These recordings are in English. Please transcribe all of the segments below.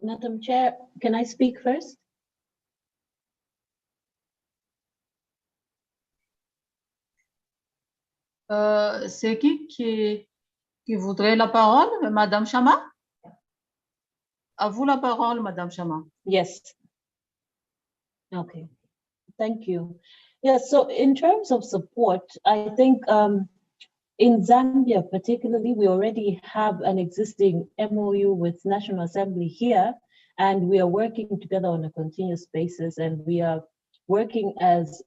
Madam Chair, can I speak first? C'est qui voudrait la parole? Madame Chama? À vous la parole, Madame Chama. Yes. Okay, thank you. Yes, so in terms of support, I think in Zambia particularly, we already have an existing MOU with National Assembly here, and we are working together on a continuous basis, and we are working as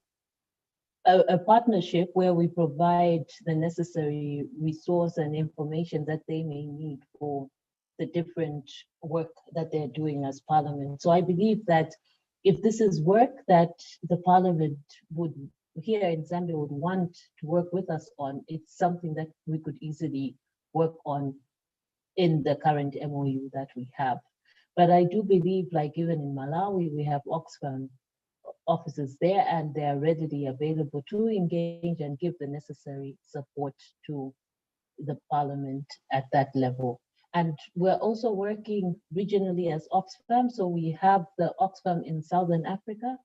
a partnership where we provide the necessary resource and information that they may need for the different work that they're doing as Parliament. So I believe that if this is work that the Parliament would, here in Zambia, would want to work with us on, it's something that we could easily work on in the current MOU that we have. But I do believe, like even in Malawi, we have Oxfam offices there, and they are readily available to engage and give the necessary support to the Parliament at that level. And we're also working regionally as Oxfam. So we have the Oxfam in Southern Africa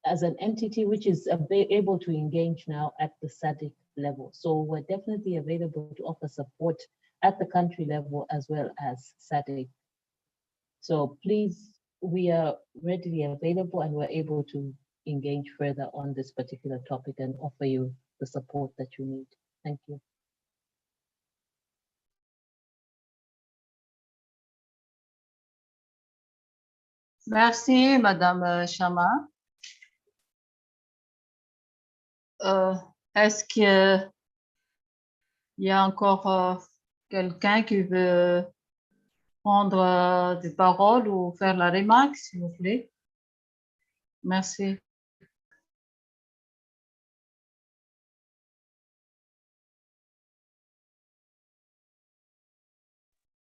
as an entity which is able to engage now at the SADC level. So we're definitely available to offer support at the country level as well as SADC. So please, we are readily available and we're able to engage further on this particular topic and offer you the support that you need. Thank you. Merci, Madame Chama. Est-ce qu'il y a encore quelqu'un qui veut prendre des paroles ou faire la remarque, s'il vous plaît? Merci.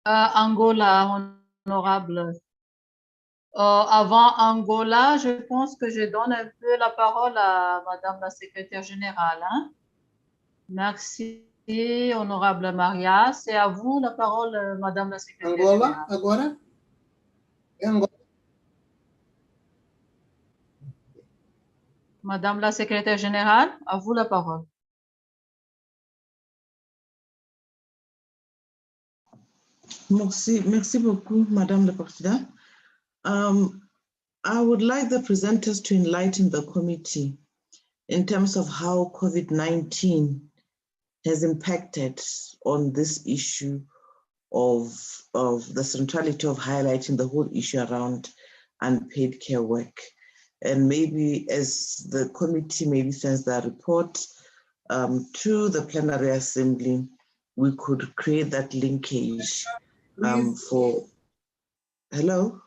Angola, honorable. Avant Angola, je pense que je donne un peu la parole à Madame la secrétaire générale. Hein? Merci, honorable Maria. C'est à vous la parole, Madame la secrétaire générale. Agora? Angola. Madame la secrétaire générale, à vous la parole. Merci beaucoup, Madame la Présidente. I would like the presenters to enlighten the committee in terms of how COVID-19 has impacted on this issue of the centrality of highlighting the whole issue around unpaid care work. And maybe as the committee maybe sends that report to the Plenary Assembly, we could create that linkage for, hello?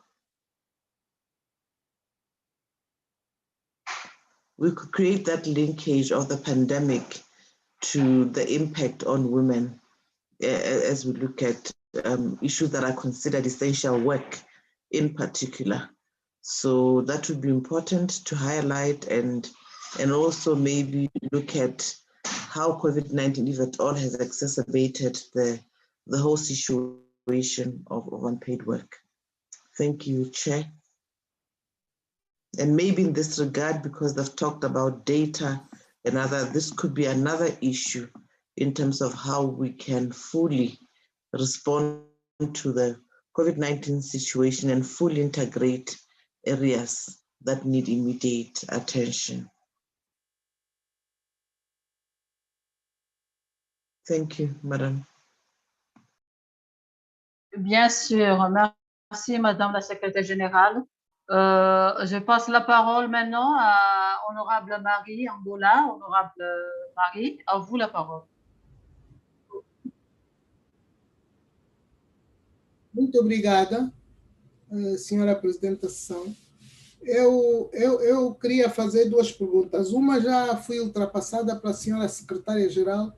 We could create that linkage of the pandemic to the impact on women as we look at issues that are considered essential work in particular. So that would be important to highlight and also maybe look at how COVID-19, if at all, has exacerbated the whole situation of unpaid work. Thank you, Chair. And maybe in this regard, because they've talked about data and this could be another issue in terms of how we can fully respond to the COVID-19 situation and fully integrate areas that need immediate attention. Thank you, Madame. Bien sûr, merci Madame la secrétaire générale. Je passe la parole maintenant à Honorable Marie Angola. Honorable Marie, à vous la parole. Muito obrigada, senhora Presidente da Sessão. Eu queria fazer duas perguntas. Uma já foi ultrapassada para a senhora Secretária-Geral,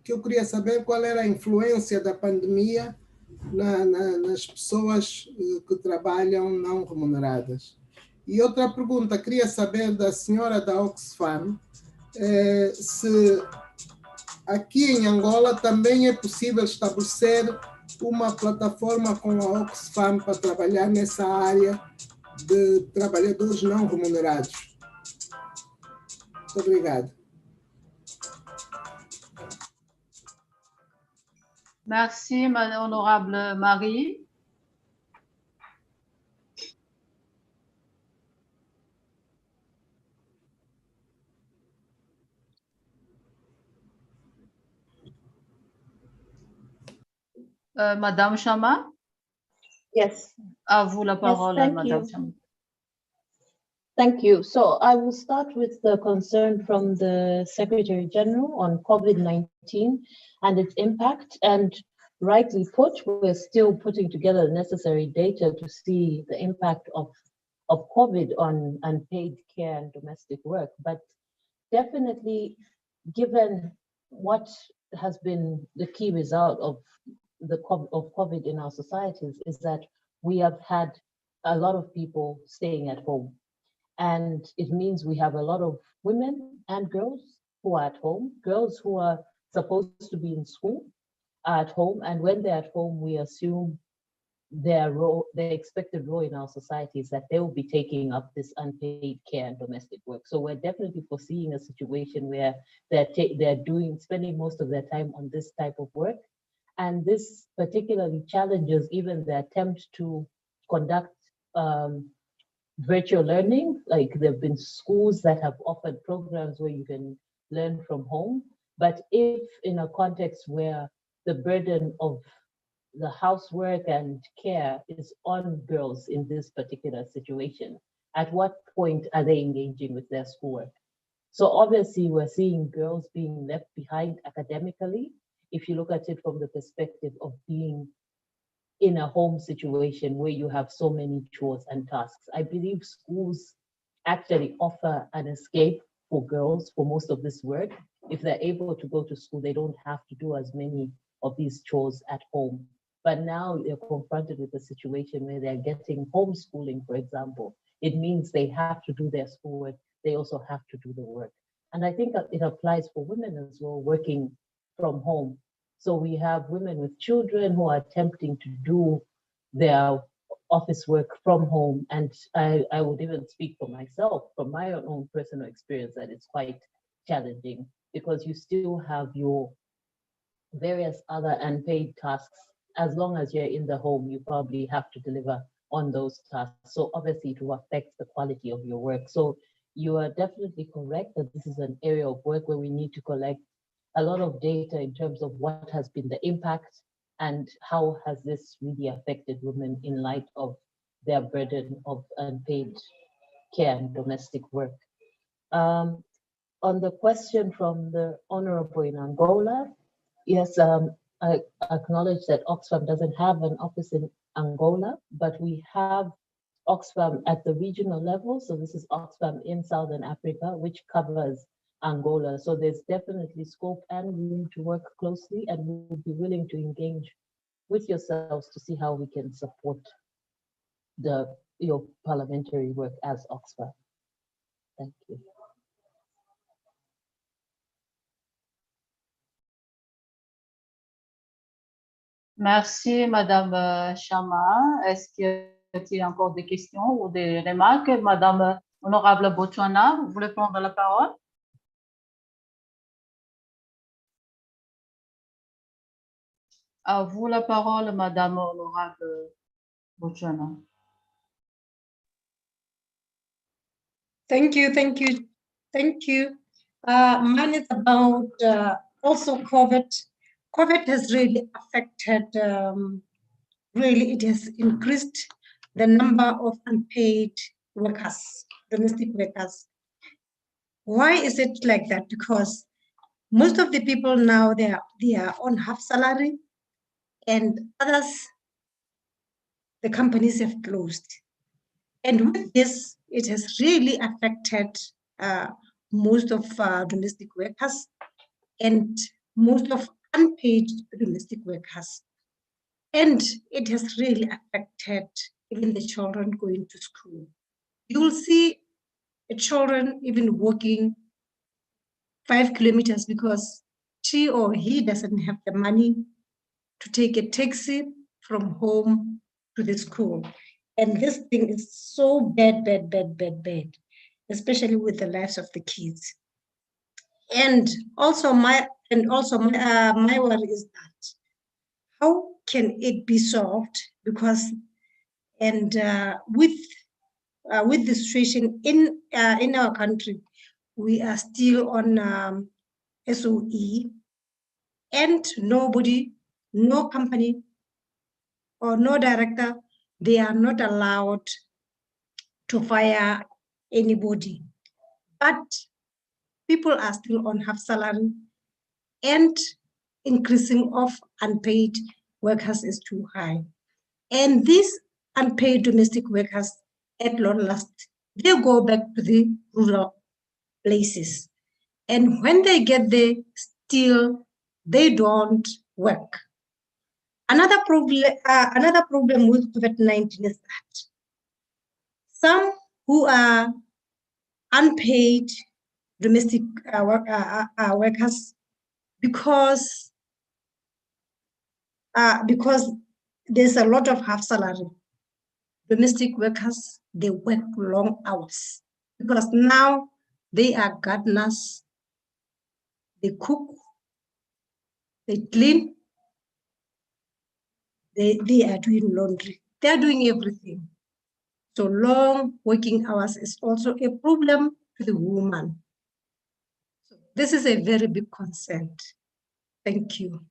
que eu queria saber qual era a influência da pandemia nas pessoas que trabalham não remuneradas. E outra pergunta, queria saber da senhora da Oxfam, se aqui em Angola também é possível estabelecer uma plataforma com a Oxfam para trabalhar nessa área de trabalhadores não remunerados. Muito obrigado. Merci, Madame Honorable Marie. Madame Chama, Yes. à vous la parole, thank Madame you. Chama. Thank you. So I will start with the concern from the Secretary General on COVID-19 and its impact. And rightly put, we're still putting together the necessary data to see the impact of COVID on unpaid care and domestic work. But definitely, given what has been the key result of COVID in our societies, is that we have had a lot of people staying at home. And it means we have a lot of women and girls who are at home, girls who are supposed to be in school are at home. And when they're at home, we assume their role, their expected role in our society is that they will be taking up this unpaid care and domestic work. So we're definitely foreseeing a situation where they're spending most of their time on this type of work. And this particularly challenges even the attempt to conduct virtual learning. Like there have been schools that have offered programs where you can learn from home. But if in a context where the burden of the housework and care is on girls in this particular situation, at what point are they engaging with their schoolwork? So obviously we're seeing girls being left behind academically, if you look at it from the perspective of being in a home situation where you have so many chores and tasks. I believe schools actually offer an escape for girls for most of this work. If they're able to go to school, they don't have to do as many of these chores at home. But now they're confronted with a situation where they're getting homeschooling, for example. It means they have to do their schoolwork. They also have to do the work. And I think it applies for women as well, working from home. So we have women with children who are attempting to do their office work from home. And I would even speak for myself, from my own personal experience, that it's quite challenging because you still have your various other unpaid tasks. As long as you're in the home, you probably have to deliver on those tasks. So obviously it will affect the quality of your work. So you are definitely correct that this is an area of work where we need to collect a lot of data in terms of what has been the impact and how has this really affected women in light of their burden of unpaid care and domestic work. On the question from the Honorable in Angola, yes, I acknowledge that Oxfam doesn't have an office in Angola, but we have Oxfam at the regional level. So this is Oxfam in Southern Africa, which covers Angola. So there's definitely scope and room to work closely, and we'll be willing to engage with yourselves to see how we can support your parliamentary work as Oxfam. Thank you. Merci, Madame Chama. Est-ce qu'il y a encore des questions ou des remarques? Madame Honorable Botswana, vous voulez prendre la parole? À vous la parole, Madame Honorable Botswana. Thank you. Mine is about also COVID. COVID has really affected, it has increased the number of unpaid workers, domestic workers. Why is it like that? Because most of the people now, they are on half salary, and others, the companies have closed. And with this, it has really affected most of domestic workers and most of unpaid domestic workers. And it has really affected even the children going to school. You will see children even walking 5 kilometers because she or he doesn't have the money to take a taxi from home to the school. And this thing is so bad, especially with the lives of the kids. And also my worry is that how can it be solved? Because with the situation in our country, we are still on SOE, and nobody, no company or no director, they are not allowed to fire anybody. But people are still on half salary, and increasing of unpaid workers is too high. And these unpaid domestic workers, at long last, they go back to the rural places. And when they get there, still they don't work. Another problem with COVID-19 is that some who are unpaid domestic workers, because there's a lot of half salary, domestic workers, they work long hours because now they are gardeners, they cook, they clean, they are doing laundry, they are doing everything. So long working hours is also a problem to the woman. So this is a very big concern. Thank you.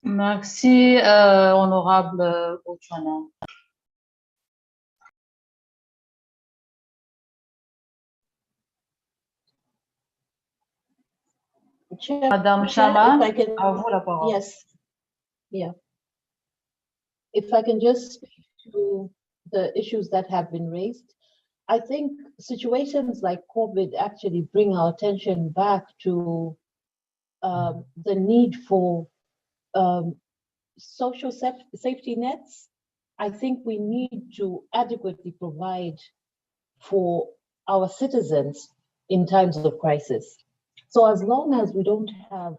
Merci, honorable Ochana. Chair, Madame Chair, Chama, if I can, à vous la parole. yes, yeah. If I can just speak to the issues that have been raised, I think situations like COVID actually bring our attention back to the need for social safety nets. I think we need to adequately provide for our citizens in times of crisis. So as long as we don't have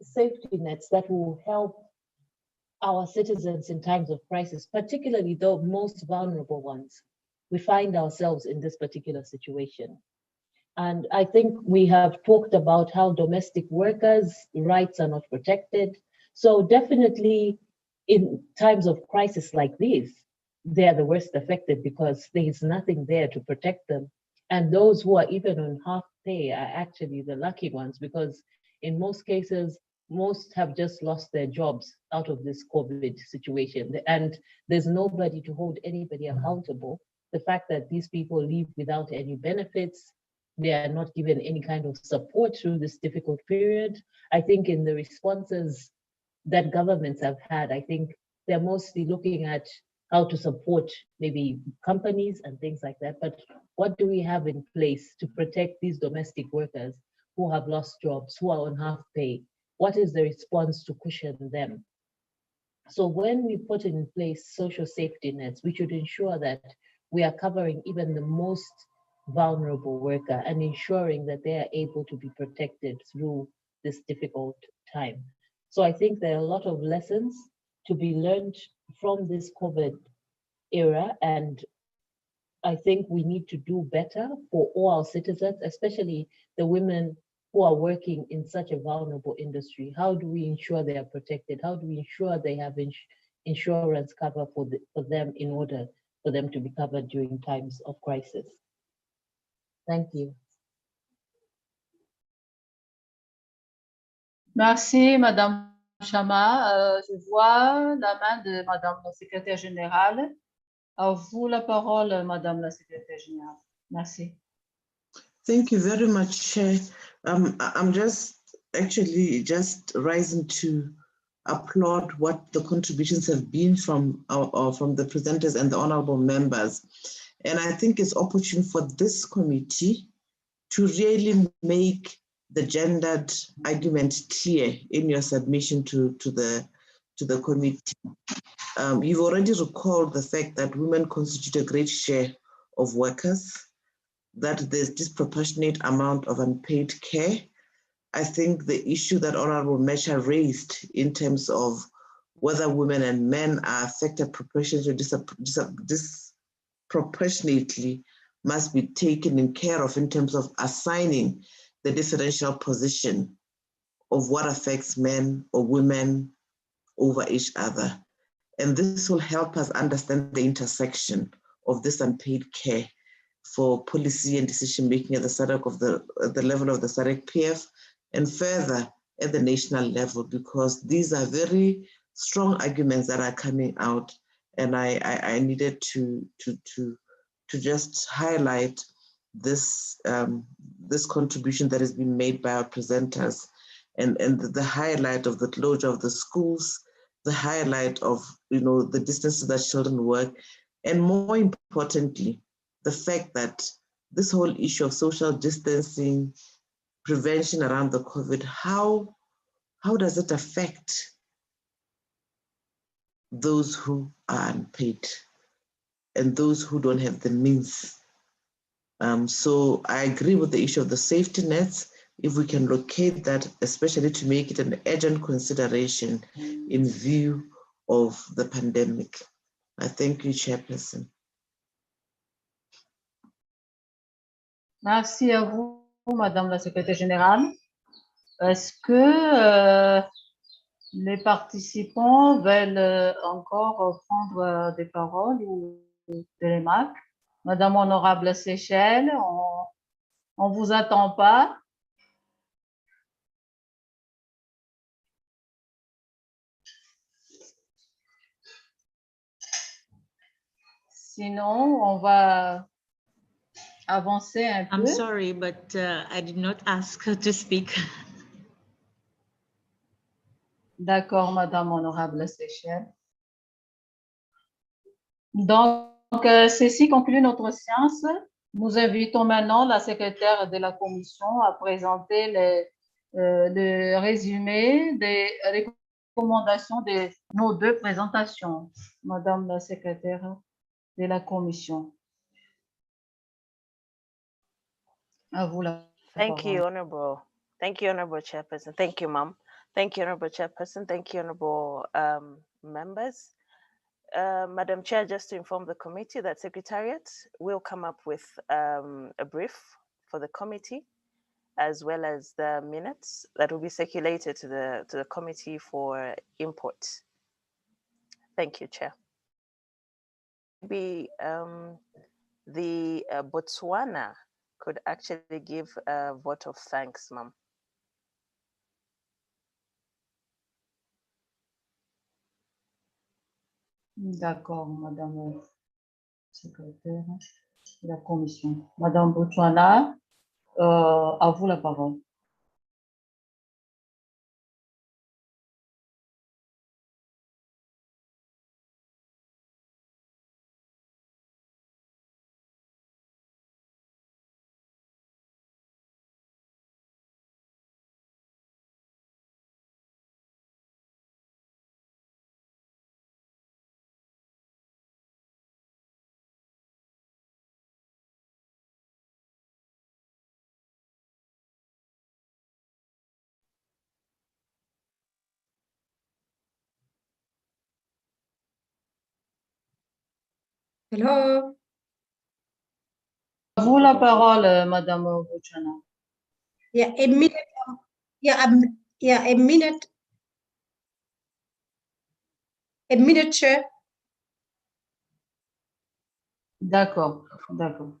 safety nets that will help our citizens in times of crisis, particularly the most vulnerable ones, we find ourselves in this particular situation. And I think we have talked about how domestic workers' rights are not protected. So definitely in times of crisis like these, they're the worst affected because there is nothing there to protect them. And those who are even on half pay are actually the lucky ones, because in most cases, most have just lost their jobs out of this COVID situation. And there's nobody to hold anybody accountable. The fact that these people leave without any benefits, they are not given any kind of support through this difficult period. I think in the responses that governments have had, I think they're mostly looking at how to support maybe companies and things like that. But what do we have in place to protect these domestic workers who have lost jobs, who are on half pay? What is the response to cushion them? So when we put in place social safety nets, we should ensure that we are covering even the most vulnerable worker and ensuring that they are able to be protected through this difficult time. So I think there are a lot of lessons to be learned from this COVID era, and I think we need to do better for all our citizens, especially the women who are working in such a vulnerable industry. How do we ensure they are protected? How do we ensure they have insurance cover for them in order for them to be covered during times of crisis? Thank you. Merci, Madame Chama. Je vois la main de Madame la Secrétaire Générale. À vous la parole, Madame la Secrétaire Générale. Merci. Thank you very much, Chair. I'm just rising to applaud what the contributions have been from the presenters and the honorable members. And I think it's opportune for this committee to really make the gendered argument clear in your submission to the committee. You've already recalled the fact that women constitute a great share of workers. that there's disproportionate amount of unpaid care. I think the issue that Honorable Mecha raised in terms of whether women and men are affected disproportionately must be taken in care of in terms of assigning the differential position of what affects men or women over each other. And this will help us understand the intersection of this unpaid care for policy and decision-making at the SADC at the level of the SADC PF and further at the national level, because these are very strong arguments that are coming out. And I needed to just highlight this, this contribution that has been made by our presenters, and the highlight of the closure of the schools, the highlight of the distances that children work, and more importantly, the fact that this whole issue of social distancing, prevention around the COVID, how does it affect those who are unpaid and those who don't have the means? So I agree with the issue of the safety nets. If we can locate that, especially to make it an urgent consideration in view of the pandemic. I thank you, Chairperson. Merci à vous, Madame la Secrétaire Générale. Est-ce que les participants veulent encore prendre des paroles ou des remarques? Madame Honorable Seychelles, on ne vous attend pas. Sinon, on va avancer un peu. I'm sorry, but I did not ask her to speak. D'accord, Madame Honorable Seychelles. Donc, ceci conclut notre séance. Nous invitons maintenant la secrétaire de la commission à présenter le résumé des recommandations de nos deux présentations. Madame la secrétaire de la commission. À vous la Thank you, parole. Honorable Chairperson. Thank you, Ma'am. Thank you, Honorable Chairperson. Thank you, Honorable members. Madam Chair, just to inform the committee that Secretariat will come up with a brief for the committee, as well as the minutes that will be circulated to the committee for input. Thank you, Chair. Maybe the Botswana could actually give a vote of thanks, Ma'am. D'accord, Madame la secrétaire de la commission. Madame Botswana, à vous la parole. Hello. À vous la parole, Madame Botswana. Yeah, a minute. Yeah, a minute. A minute, Chair. D'accord, d'accord.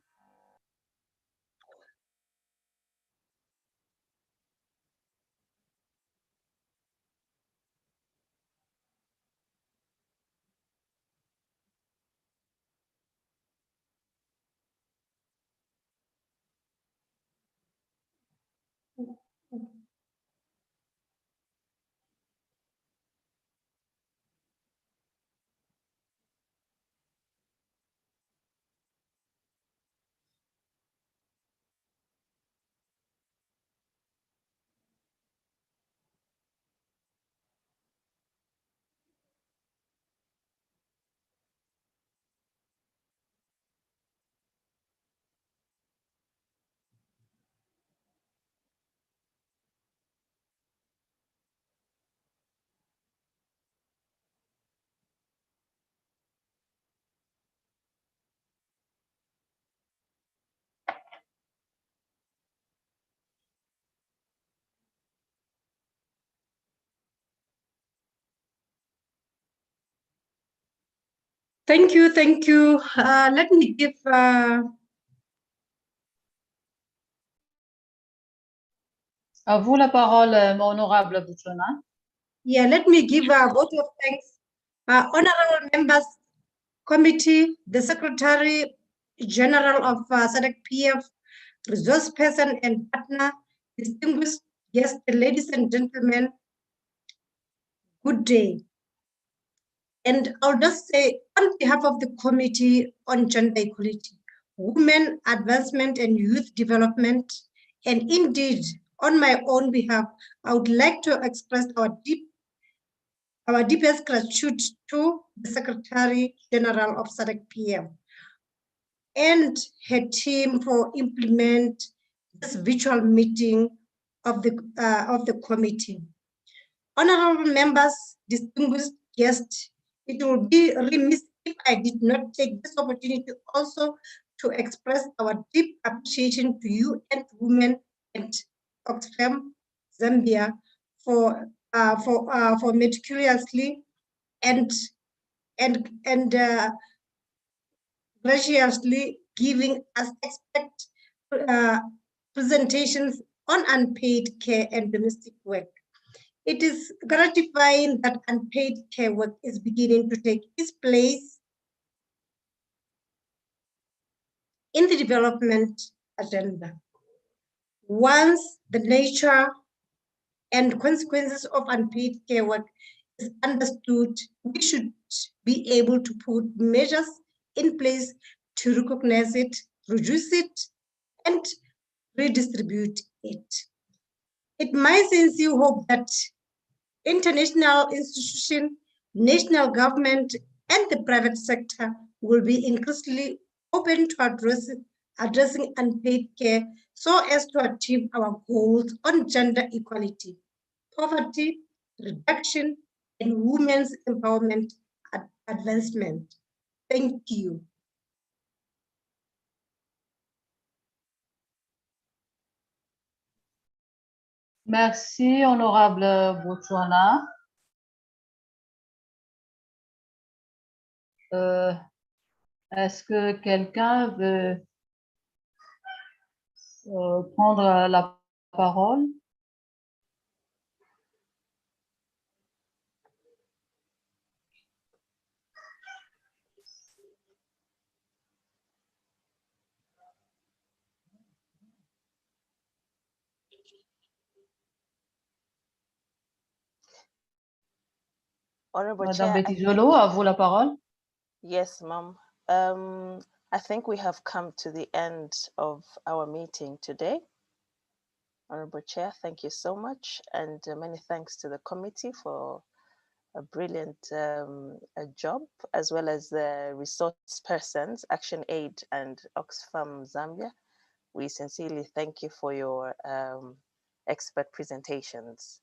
Thank you, thank you. Let me give À vous la parole, mon honorable Bouchona. let me give a vote of thanks. Honorable members, committee, the Secretary General of SADC PF, resource person and partner, distinguished guests, ladies and gentlemen, good day. And I'll just say, on behalf of the Committee on Gender Equality, Women Advancement and Youth Development, and indeed, on my own behalf, I would like to express our deepest gratitude to the Secretary General of SADC PM and her team for implement this virtual meeting of the committee. Honorable members, distinguished guests, it will be remiss if I did not take this opportunity also to express our deep appreciation to you and women at Oxfam, Zambia, for meticulously and graciously giving us expert presentations on unpaid care and domestic work. It is gratifying that unpaid care work is beginning to take its place in the development agenda. Once the nature and consequences of unpaid care work is understood, we should be able to put measures in place to recognize it, reduce it, and redistribute it. It my sincere hope that international institutions, national government, and the private sector will be increasingly open to addressing unpaid care so as to achieve our goals on gender equality, poverty reduction, and women's empowerment advancement. Thank you. Merci, honorable Botswana. Est-ce que quelqu'un veut prendre la parole? Honorable Madame Chair, Betty-Jolo, à vous la parole. yes, Ma'am. I think we have come to the end of our meeting today. Honorable Chair, thank you so much, and many thanks to the committee for a brilliant job, as well as the resource persons, Action Aid and Oxfam Zambia. We sincerely thank you for your expert presentations.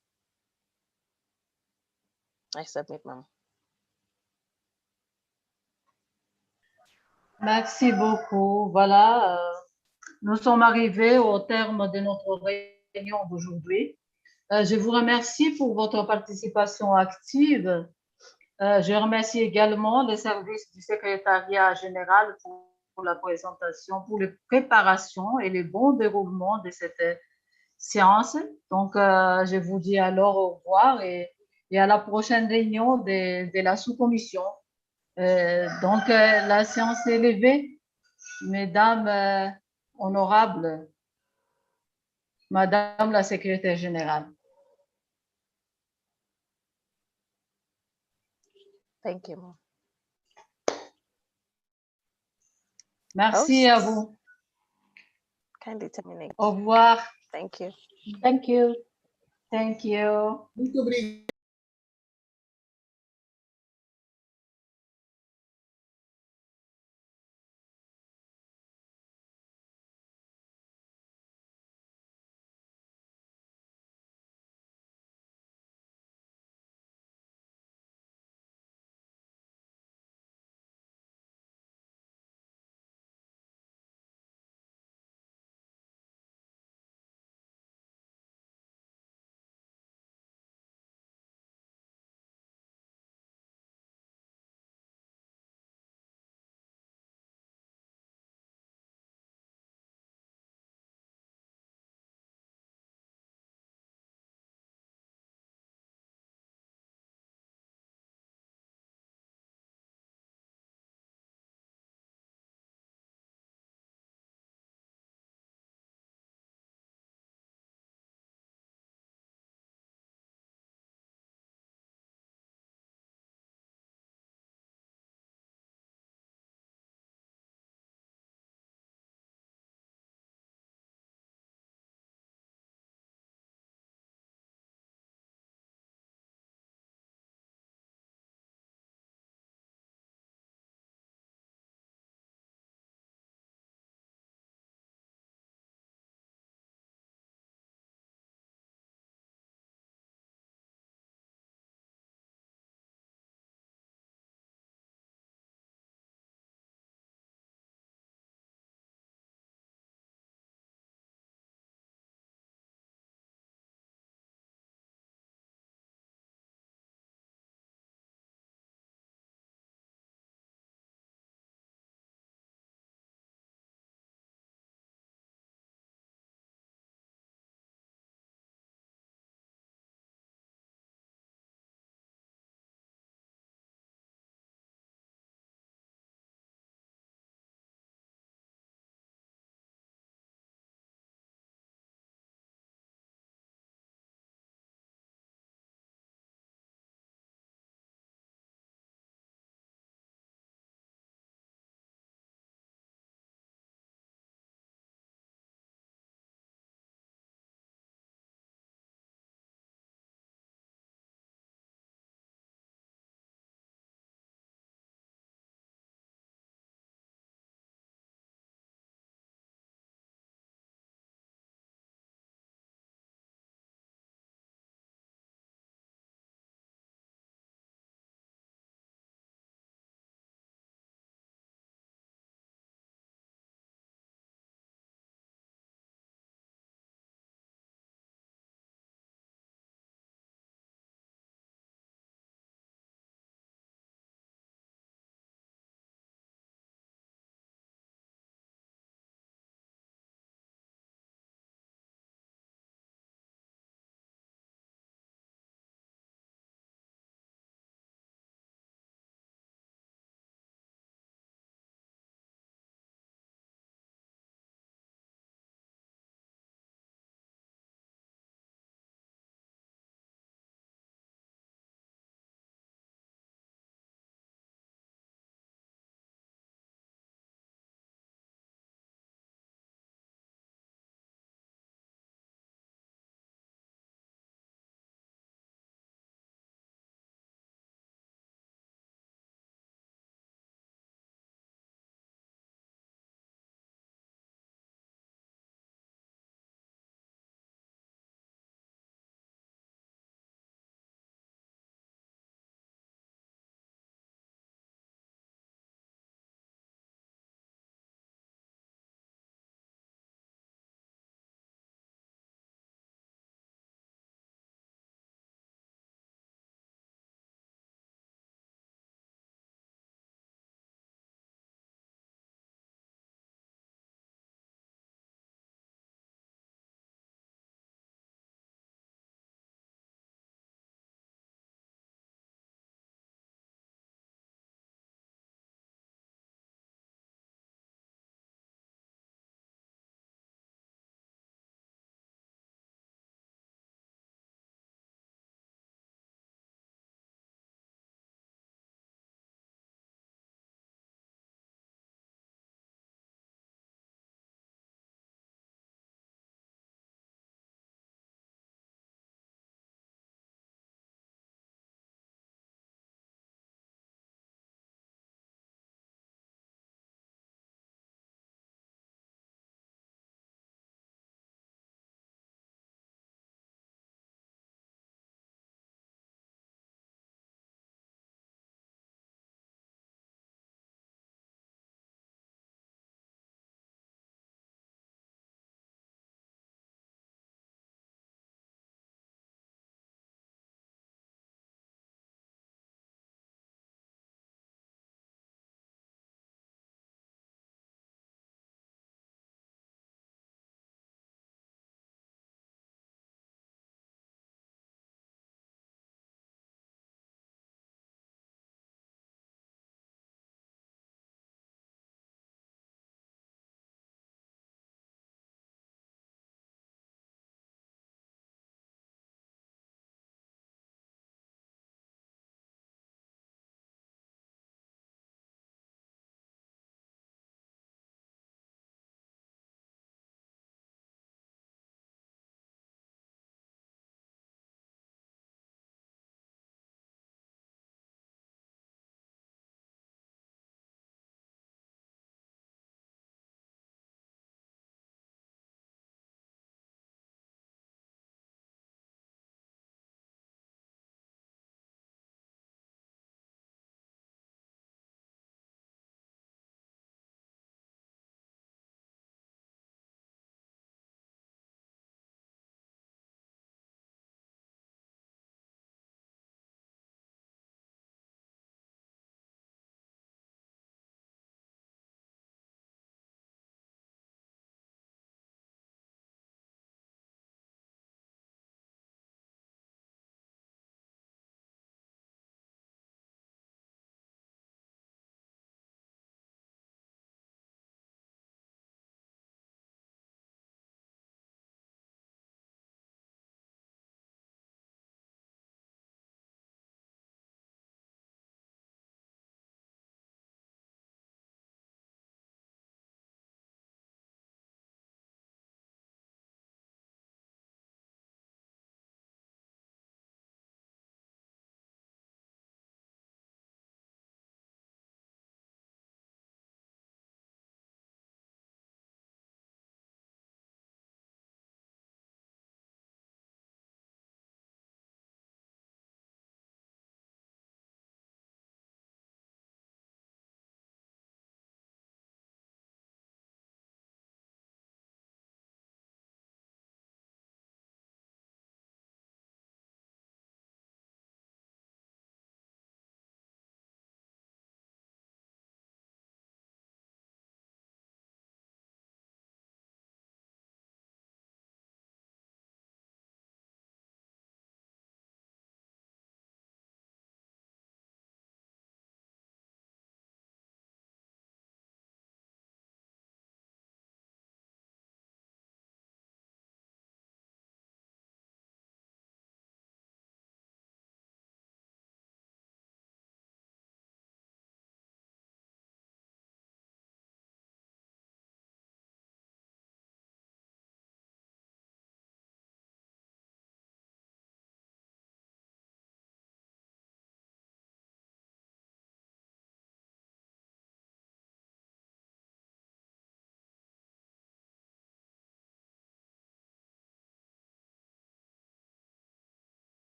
I submit, Ma'am. Merci beaucoup. Voilà, nous sommes arrivés au terme de notre réunion d'aujourd'hui. Je vous remercie pour votre participation active. Je remercie également les services du secrétariat général pour la présentation, pour les préparations et le bon déroulement de cette séance. Donc, je vous dis alors au revoir et à la prochaine réunion de la sous-commission. Donc, la séance est levée. Mesdames honorables, Madame la secrétaire générale. Thank you, Ma'am. Merci à vous. Kindly terminate. Au revoir. Thank you. Thank you. Thank you. Muito obrigado.